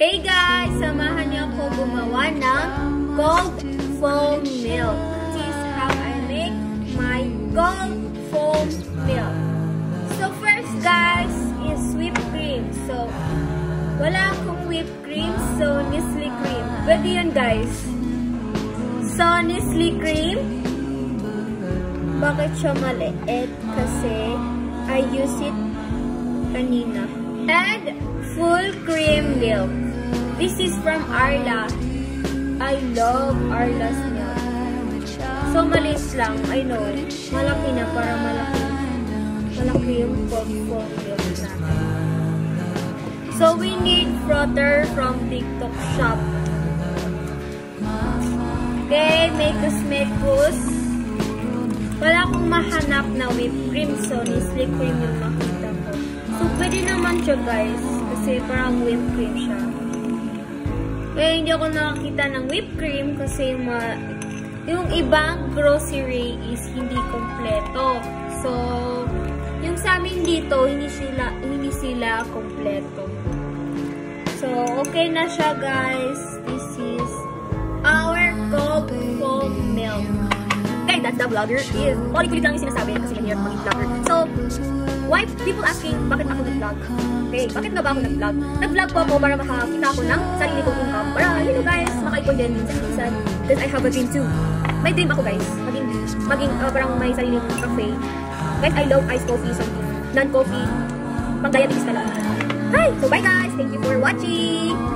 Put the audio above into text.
Hey guys! Samahan niyo ako gumawa ng cold foam milk. This is how I make my cold foam milk. So first guys is whipped cream. So wala akong whipped cream, so Nestle cream. Pwede yun guys. So Nestle cream. Bakit siya maliit? Kasi I use it kanina. And full cream milk. This is from Arla. I love Arla's milk. So maliit lang. I know. Malaki na para malaki. Malaki yung full milk natin. So we need frother from TikTok shop. Okay, mekus. Wala akong mahanap na whipped cream, so Nestle cream yung makita ko. So, pwede naman siya guys, kasi parang whipped cream siya. Kaya hindi ako nakakita ng whipped cream kasi yung ibang grocery is hindi kompleto. So, yung sa amin dito, hindi sila kompleto. So, okay na siya guys. This is our cold foam milk. Okay, that's the vlogger is. Paulit-ulit lang yung sinasabi kasi mahirap maging vlogger. So, why people asking bakit ako nag-vlog? Okay, bakit nga ba ako nag-vlog? Nag-vlog po ako para makakita ako ng sarili kong income. Para, you know guys, makaipon din minsan. Because I have a dream too. May dream ako guys. Maging parang may sarili kong cafe. Guys, I love iced coffee, something. Non-coffee. Pang diabetes talaga. Hi! So bye guys! Thank you for watching!